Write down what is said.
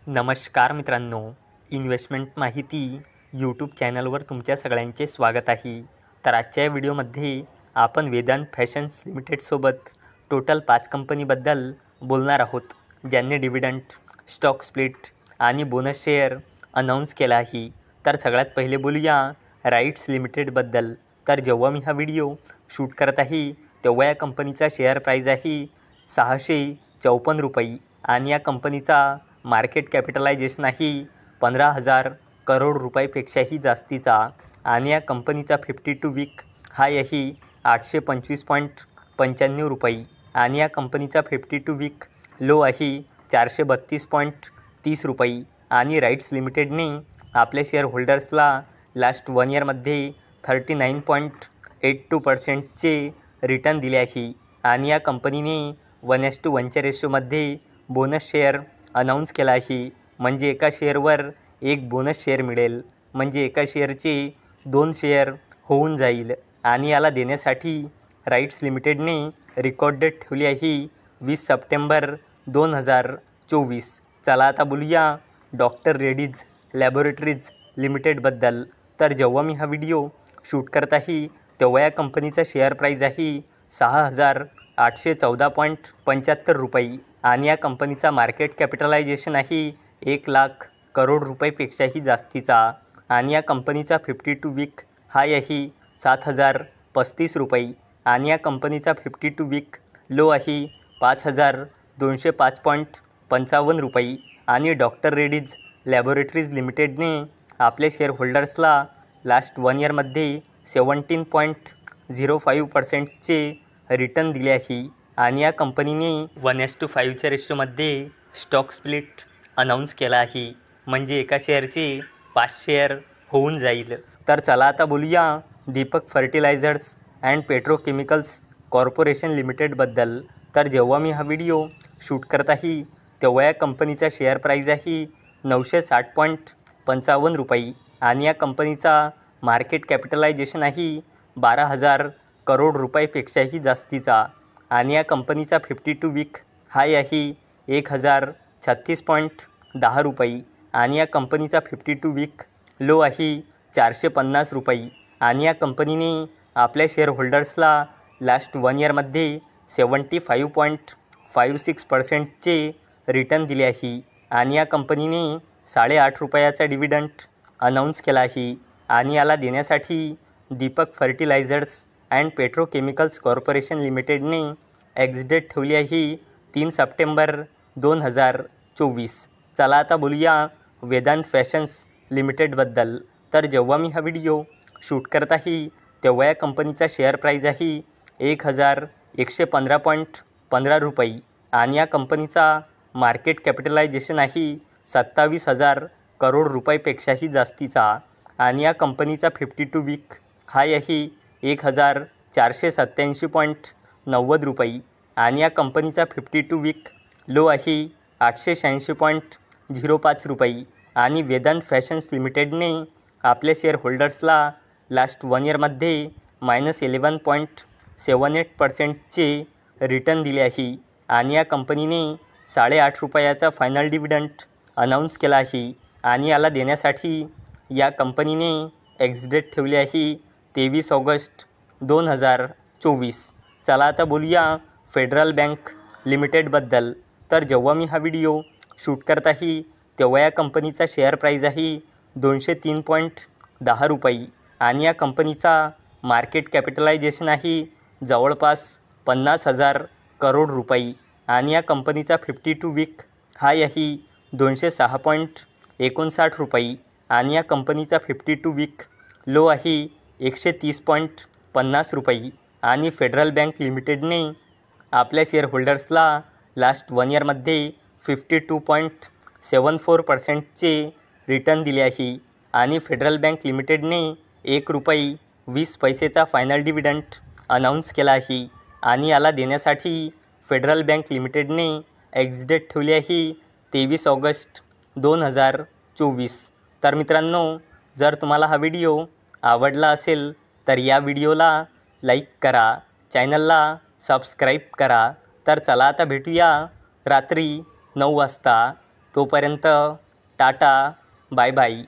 नमस्कार मित्रांनो, इन्व्हेस्टमेंट माहिती यूट्यूब चॅनलवर तुमच्या सगळ्यांचे स्वागत आहे। तर आजच्या या व्हिडिओमध्ये आपण वेदांत फॅशन्स लिमिटेडसोबत टोटल 5 कंपनीबद्दल बोलणार आहोत, ज्यांनी डिव्हिडंड, स्टॉक स्प्लिट आणि बोनस शेअर अनाऊन्स केला आहे। तर सगळ्यात पहिले बोलूया राईट्स लिमिटेडबद्दल। तर जेव्हा मी हा व्हिडिओ शूट करत आहे तेव्हा या कंपनीचा शेअर प्राईस आहे 654 रुपये आणि या कंपनीचा मार्केट कॅपिटलायझेशन आहे 15,000 करोड रुपयापेक्षाही जास्तीचा आणि या कंपनीचा 52 वीक हाय आहे 825.95 रुपये आणि या कंपनीचा 52 वीक लो आहे 432.30 रुपये आणि राईट्स लिमिटेडने आपल्या शेअर होल्डर्सला लास्ट 1 इयरमध्ये 39.82%चे रिटर्न दिले आहे आणि या कंपनीने 1:1च्या रेशोमध्ये बोनस शेअर अनाऊन्स केला आहे। म्हणजे एका शेअरवर एक बोनस शेअर मिळेल, म्हणजे एका शेअरचे 2 शेअर होऊन जाईल आणि याला देण्यासाठी राईट्स लिमिटेडने रेकॉर्ड डेट ठेवली आहे 20 सप्टेंबर 2024। चला आता बोलूया डॉक्टर रेड्डीज लॅबोरेटरीज लिमिटेडबद्दल। तर जेव्हा मी हा व्हिडिओ शूट करत आहे तेव्हा या कंपनीचा शेअर प्राईस आहे 6,814.75 रुपये आणि या कंपनीचा मार्केट कॅपिटलायझेशन आहे 1,00,000 करोड रुपयापेक्षाही जास्तीचा आणि या कंपनीचा 52 वीक हाय आहे 7,035 रुपये आणि या कंपनीचा 52 वीक लो आहे 5,205.55 रुपये आणि डॉक्टर रेड्डीज लॅबोरेटरीज लिमिटेडने आपल्या शेअर होल्डर्सला लास्ट 1 इयरमध्ये 17.05%चे रिटर्न दिले आहे आणि या कंपनीने 1:5च्या रेशोमध्ये स्टॉक स्प्लिट अनाऊन्स केला आहे, म्हणजे एका शेअरचे 5 शेअर होऊन जाईल। तर चला आता बोलूया Deepak fertilisers and petrochemicals corporation लिमिटेडबद्दल। तर जेव्हा मी हा व्हिडिओ शूट करत आहे तेव्हा या कंपनीचा शेअर प्राईस आहे 960.55 रुपये आणि या कंपनीचा मार्केट कॅपिटलायझेशन आहे 12,000 करोड रुपयापेक्षाही जास्तीचा आणि या कंपनीचा 52 वीक हाय आहे 1,036.10 रुपये आणि या कंपनीचा 52 वीक लो आहे 450 रुपये आणि या कंपनीने आपल्या शेअर होल्डर्सला लास्ट 1 इयरमध्ये 75.56%चे रिटर्न दिले आहे आणि या कंपनीने 8.5 रुपयाचा डिव्हिडंड अनाऊन्स केला आहे आणि याला देण्यासाठी Deepak fertilisers and petrochemicals corporation लिमिटेडने एक्सडेट ठेवली आहे 3 सप्टेंबर 2024। चला आता बोलूया वेदांत फॅशन्स लिमिटेडबद्दल। तर जेव्हा मी हा व्हिडिओ शूट करत आहे तेव्हा या कंपनीचा शेअर प्राईस आहे 1,115.15 रुपये आणि या कंपनीचा मार्केट कॅपिटलायझेशन आहे 27,000 करोड रुपयापेक्षाही जास्तीचा आणि या कंपनीचा 52 वीक हाय आहे 1,487.90 रुपये आणि या कंपनीचा 52 वीक लो आहे 886.05 रुपये आणि वेदांत फॅशन्स लिमिटेडने आपल्या शेअर होल्डर्सला लास्ट 1 इयरमध्ये -11.78%चे रिटर्न दिले आहे आणि या कंपनीने 8.5 रुपयाचा फायनल डिव्हिडंड अनाऊन्स केला आहे आणि याला देण्यासाठी या कंपनीने एक्सडेट ठेवली आहे 23 ऑगस्ट 2024। चला आता बोलूया फेडरल बँक लिमिटेडबद्दल। तर जेव्हा मी हा व्हिडिओ शूट करत आहे तेव्हा या कंपनीचा शेअर प्राईस आहे 203.10 रुपये आणि या कंपनीचा मार्केट कॅपिटलायझेशन आहे जवळपास 50,000 करोड रुपये आणि या कंपनीचा 52 वीक हाय आहे 206.59 रुपये आणि या कंपनीचा 52 वीक लो आहे 130.50 रुपये आणि फेडरल बँक लिमिटेडने आपल्या शेअर होल्डर्सला लास्ट 1 इयरमध्ये 52.74%चे रिटर्न दिले आहे आणि फेडरल बँक लिमिटेडने 1 रुपये 20 पैसेचा फायनल डिव्हिडंड अनाऊन्स केला आहे आणि याला देण्यासाठी फेडरल बँक लिमिटेडने एक्सडेट ठेवली आहे 23 ऑगस्ट 2024। तर मित्रांनो, जर तुम्हाला हा व्हिडिओ आवडला असेल तर या व्हिडिओला लाईक करा, चॅनलला सबस्क्राईब करा। तर चला आता भेटूया रात्री 9 वाजता। तोपर्यंत टाटा बाय बाय.